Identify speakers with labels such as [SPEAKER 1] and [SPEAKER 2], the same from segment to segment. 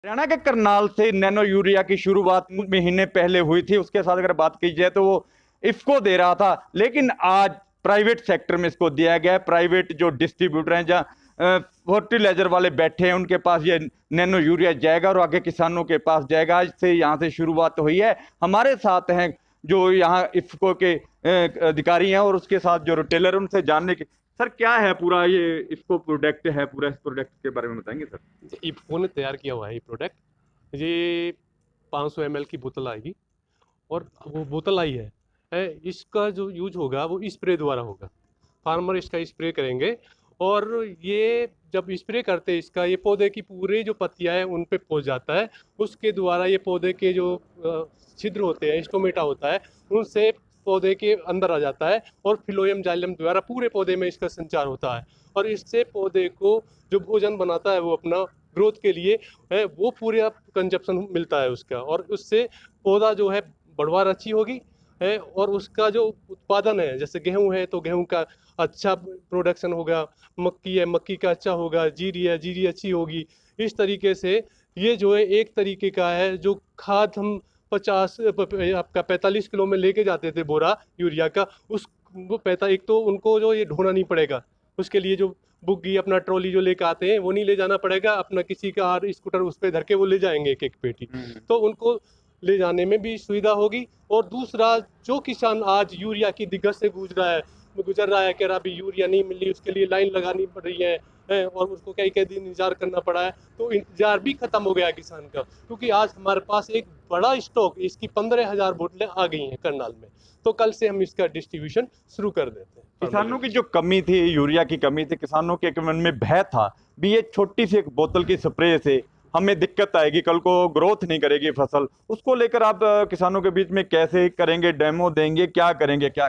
[SPEAKER 1] हरियाणा के करनाल से nano urea की शुरुआत महीने पहले हुई थी। उसके साथ अगर बात की जाए तो वो इफको दे रहा था, लेकिन आज प्राइवेट सेक्टर में इसको दिया गया है। प्राइवेट जो डिस्ट्रीब्यूटर हैं, जहाँ फर्टिलाइजर वाले बैठे हैं, उनके पास ये नैनो यूरिया जाएगा और आगे किसानों के पास जाएगा। आज से यहाँ से शुरुआत हुई है। हमारे साथ हैं जो यहाँ इफको के अधिकारी हैं और उसके साथ जो रिटेलर, उनसे जानने की। सर, क्या है पूरा ये इफको प्रोडक्ट है, पूरा इस प्रोडक्ट के बारे में बताएंगे सर?
[SPEAKER 2] इफ़को ने तैयार किया हुआ है ये प्रोडक्ट। ये 500 ml की बोतल आएगी और वो बोतल आई है इसका जो यूज होगा वो स्प्रे द्वारा होगा। फार्मर इसका स्प्रे करेंगे और ये जब स्प्रे करते हैं इसका, ये पौधे की पूरी जो पत्तियां हैं उन पे पहुंच जाता है। उसके द्वारा ये पौधे के जो छिद्र होते हैं, स्टोमेटा होता है, उनसे पौधे के अंदर आ जाता है और फिलोयम जाइलम द्वारा पूरे पौधे में इसका संचार होता है। और इससे पौधे को जो भोजन बनाता है वो अपना ग्रोथ के लिए है, वो पूरा कंजप्शन मिलता है उसका, और उससे पौधा जो है बढ़वार अच्छी होगी है। और उसका जो उत्पादन है, जैसे गेहूं है तो गेहूं का अच्छा प्रोडक्शन होगा, मक्की है मक्की का अच्छा होगा, जीरी है जीरी अच्छी होगी। इस तरीके से ये जो है एक तरीके का है जो खाद हम 45 किलो में लेके जाते थे बोरा यूरिया का, उस वो पैसा एक तो उनको जो ये ढोना नहीं पड़ेगा, उसके लिए जो बुग्गी अपना ट्रॉली जो लेके आते हैं वो नहीं ले जाना पड़ेगा, अपना किसी का और स्कूटर उस पर धर के वो ले जाएंगे एक एक पेटी। तो उनको ले जाने में भी सुविधा होगी। और दूसरा, जो किसान आज यूरिया की दिक्कत से गुजर रहा है, कह रहा अभी यूरिया नहीं मिल रही, उसके लिए लाइन लगानी पड़ रही है और उसको कई कई दिन इंतजार करना पड़ा है, तो इंतजार भी खत्म हो गया किसान का, क्योंकि आज हमारे पास एक बड़ा स्टॉक, इसकी 15,000 बोतलें आ गई हैं करनाल में। तो कल से हम इसका डिस्ट्रीब्यूशन शुरू कर देते हैं।
[SPEAKER 1] किसानों की जो कमी थी, यूरिया की कमी थी, किसानों के मन में भय था भी ये छोटी सी एक बोतल की स्प्रे से हमें दिक्कत आएगी, कल को ग्रोथ नहीं करेगी फसल। उसको लेकर आप किसानों के बीच में कैसे करेंगे, डेमो देंगे, क्या करेंगे, क्या?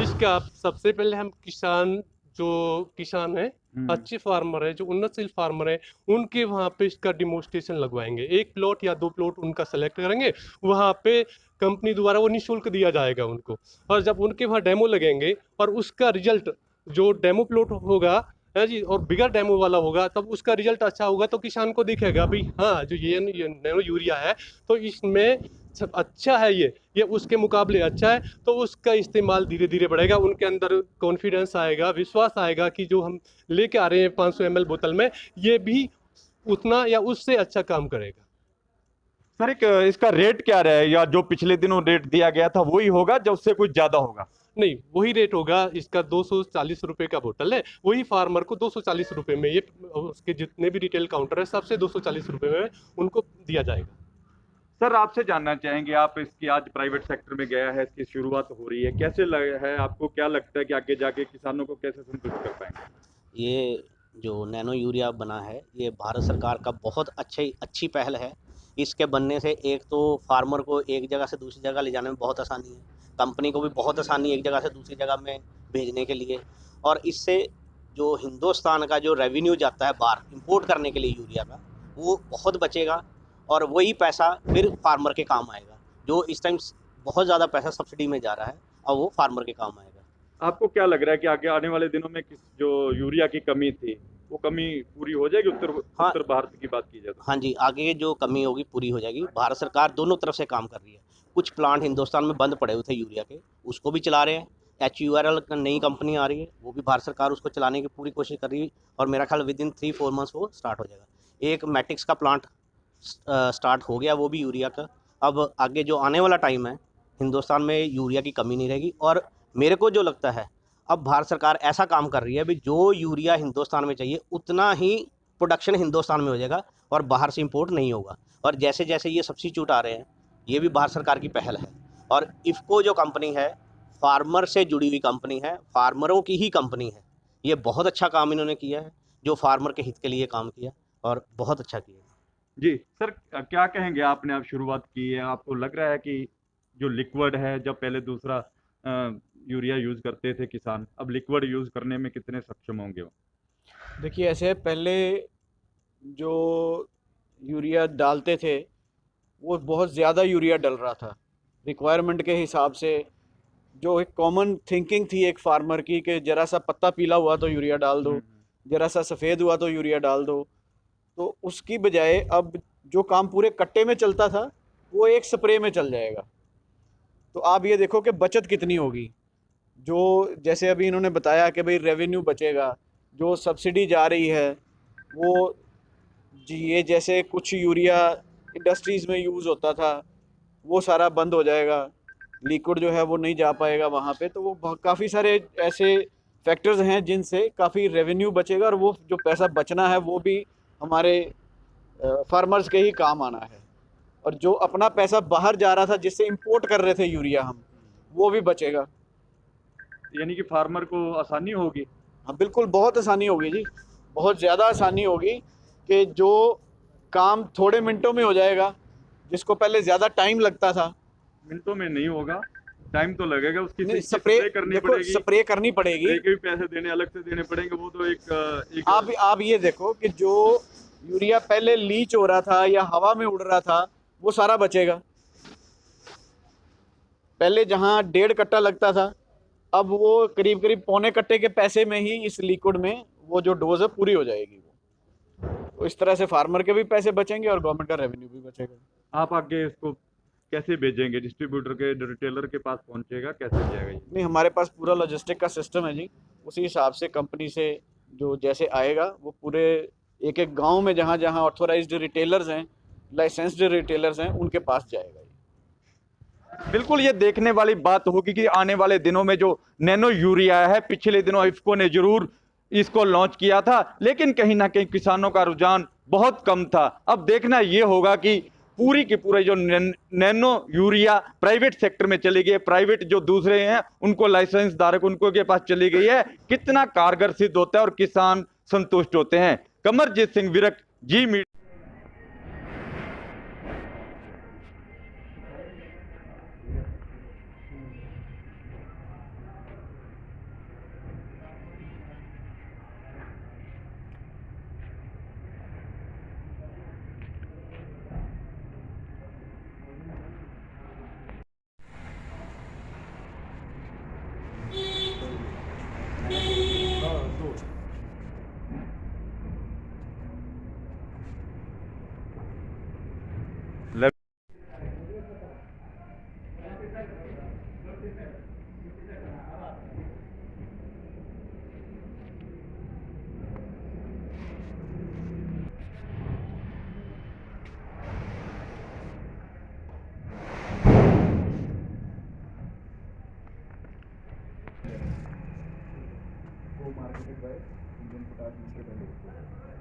[SPEAKER 2] इसका सबसे पहले हम किसान है, अच्छे फार्मर है, जो उन्नतशील फार्मर है, उनके वहाँ पे इसका डिमोन्स्ट्रेशन लगवाएंगे। एक प्लॉट या 2 प्लॉट उनका सेलेक्ट करेंगे, वहाँ पे कंपनी द्वारा वो निःशुल्क दिया जाएगा उनको। और जब उनके वहाँ डेमो लगेंगे और उसका रिजल्ट, जो डेमो प्लॉट होगा है जी, और बिगर डेमो वाला होगा, तब उसका रिजल्ट अच्छा होगा तो किसान को दिखेगा भाई हाँ, जो ये नैनो यूरिया है तो इसमें सब अच्छा है, ये उसके मुकाबले अच्छा है, तो उसका इस्तेमाल धीरे धीरे बढ़ेगा। उनके अंदर कॉन्फिडेंस आएगा, विश्वास आएगा कि जो हम लेके आ रहे हैं 500 ml बोतल में, ये भी उतना या उससे अच्छा काम करेगा।
[SPEAKER 1] सर, एक इसका रेट क्या रहा है, या जो पिछले दिनों रेट दिया गया था वही होगा, जो उससे कुछ ज्यादा होगा?
[SPEAKER 2] नहीं, वही रेट होगा इसका। 240 रुपये का बोतल है, वही फार्मर को 240 रुपये में, ये उसके जितने भी रिटेल काउंटर है सबसे 240 रुपये में उनको दिया जाएगा।
[SPEAKER 1] सर, आपसे जानना चाहेंगे, आप इसकी आज प्राइवेट सेक्टर में गया है, इसकी शुरुआत हो रही है, कैसे लगा है आपको? क्या लगता है कि आगे जाके किसानों को कैसे संतुष्ट कर पाएंगे?
[SPEAKER 3] ये जो नैनो यूरिया बना है, ये भारत सरकार का बहुत अच्छी पहल है। इसके बनने से एक तो फार्मर को एक जगह से दूसरी जगह ले जाने में बहुत आसानी है, कंपनी को भी बहुत आसानी है एक जगह से दूसरी जगह में भेजने के लिए। और इससे जो हिंदुस्तान का जो रेवेन्यू जाता है बाहर इंपोर्ट करने के लिए यूरिया का, वो बहुत बचेगा और वही पैसा फिर फार्मर के काम आएगा। जो इस टाइम बहुत ज़्यादा पैसा सब्सिडी में जा रहा है, और वो फार्मर के काम आएगा।
[SPEAKER 1] आपको क्या लग रहा है कि आगे आने वाले दिनों में जो यूरिया की कमी थी, वो कमी पूरी हो जाएगी?
[SPEAKER 3] हाँ,
[SPEAKER 1] उत्तर भारत की बात की जाए तो?
[SPEAKER 3] हाँ जी, आगे जो कमी होगी पूरी हो जाएगी। भारत सरकार दोनों तरफ से काम कर रही है। कुछ प्लांट हिंदुस्तान में बंद पड़े हुए थे यूरिया के, उसको भी चला रहे हैं। HURL का नई कंपनी आ रही है, वो भी भारत सरकार उसको चलाने की पूरी कोशिश कर रही है, और मेरा ख्याल विदिन 3-4 मंथ्स वो स्टार्ट हो जाएगा। एक मैट्रिक्स का प्लांट स्टार्ट हो गया, वो भी यूरिया का। अब आगे जो आने वाला टाइम है, हिंदुस्तान में यूरिया की कमी नहीं रहेगी। और मेरे को जो लगता है, अब भारत सरकार ऐसा काम कर रही है भी जो यूरिया हिंदुस्तान में चाहिए उतना ही प्रोडक्शन हिंदुस्तान में हो जाएगा और बाहर से इंपोर्ट नहीं होगा। और जैसे जैसे ये सब्स्टिट्यूट आ रहे हैं, ये भी भारत सरकार की पहल है। और इफ़को जो कंपनी है, फार्मर से जुड़ी हुई कंपनी है, फार्मरों की ही कंपनी है। ये बहुत अच्छा काम इन्होंने किया है, जो फार्मर के हित के लिए काम किया, और बहुत अच्छा किया।
[SPEAKER 1] जी सर, क्या कहेंगे? आपने अब शुरुआत की है, आपको लग रहा है कि जो लिक्विड है, जब पहले दूसरा यूरिया यूज करते थे किसान, अब लिक्विड यूज करने में कितने सक्षम होंगे वो?
[SPEAKER 4] देखिए, ऐसे पहले जो यूरिया डालते थे वो बहुत ज़्यादा यूरिया डल रहा था रिक्वायरमेंट के हिसाब से। जो एक कॉमन थिंकिंग थी एक फार्मर की कि ज़रा सा पत्ता पीला हुआ तो यूरिया डाल दो, ज़रा सा सफ़ेद हुआ तो यूरिया डाल दो। तो उसकी बजाय अब जो काम पूरे कट्टे में चलता था वो एक स्प्रे में चल जाएगा। तो आप ये देखो कि बचत कितनी होगी। जो जैसे अभी इन्होंने बताया कि भाई रेवेन्यू बचेगा, जो सब्सिडी जा रही है वो जी, ये जैसे कुछ यूरिया इंडस्ट्रीज़ में यूज़ होता था वो सारा बंद हो जाएगा, लिक्विड जो है वो नहीं जा पाएगा वहाँ पे। तो वो काफ़ी सारे ऐसे फैक्टर्स हैं जिनसे काफ़ी रेवेन्यू बचेगा, और वो जो पैसा बचना है वो भी हमारे फार्मर्स के ही काम आना है। और जो अपना पैसा बाहर जा रहा था जिससे इंपोर्ट कर रहे थे यूरिया हम, वो भी बचेगा।
[SPEAKER 1] यानी कि फार्मर को आसानी होगी।
[SPEAKER 4] हाँ बिल्कुल, बहुत आसानी होगी जी, बहुत ज़्यादा आसानी होगी कि जो काम थोड़े मिनटों में हो जाएगा, जिसको पहले ज़्यादा टाइम लगता था।
[SPEAKER 1] मिनटों में नहीं होगा, टाइम तो लगेगा, उसकी
[SPEAKER 4] नहीं,
[SPEAKER 1] स्प्रे करनी
[SPEAKER 4] देखो
[SPEAKER 1] पड़ेगी,
[SPEAKER 4] स्प्रे करनी पड़ेगी।
[SPEAKER 1] स्प्रे के भी पैसे देने अलग से देने पड़ेंगे, वो तो एक
[SPEAKER 4] आप ये देखो कि जो यूरिया पहले लीच हो रहा था या हवा में उड़ रहा था वो सारा बचेगा। पहले जहाँ 1.5 कट्टा लगता था, अब वो करीब करीब पौने कट्टे के पैसे में ही इस लिक्विड में वो जो डोज है पूरी हो जाएगी। वो तो इस तरह से फार्मर के भी पैसे बचेंगे और गवर्नमेंट का रेवेन्यू भी बचेगा।
[SPEAKER 1] आप आगे इसको कैसे भेजेंगे? डिस्ट्रीब्यूटर के, रिटेलर के पास पहुंचेगा, कैसे जाएगा ये?
[SPEAKER 4] नहीं, हमारे पास पूरा लॉजिस्टिक का सिस्टम है जी। उसी हिसाब से कंपनी से जो जैसे आएगा वो पूरे एक एक गांव में जहाँ जहाँ ऑथोराइज्ड रिटेलर्स हैं, लाइसेंस्ड रिटेलर्स हैं, उनके पास जाएगा।
[SPEAKER 1] बिल्कुल, ये देखने वाली बात होगी कि आने वाले दिनों में जो नैनो यूरिया है, पिछले दिनों इफ्को ने जरूर इसको लॉन्च किया था, लेकिन कहीं ना कहीं किसानों का रुझान बहुत कम था। अब देखना ये होगा कि पूरी की पूरी जो नैनो यूरिया प्राइवेट सेक्टर में चली गई है, प्राइवेट जो दूसरे हैं उनको लाइसेंस धारक उनको के पास चली गई है, कितना कारगर सिद्ध होता है और किसान संतुष्ट होते हैं। कमरजीत सिंह विरक, जी media. marketed by Indian Potash Limited and Expo.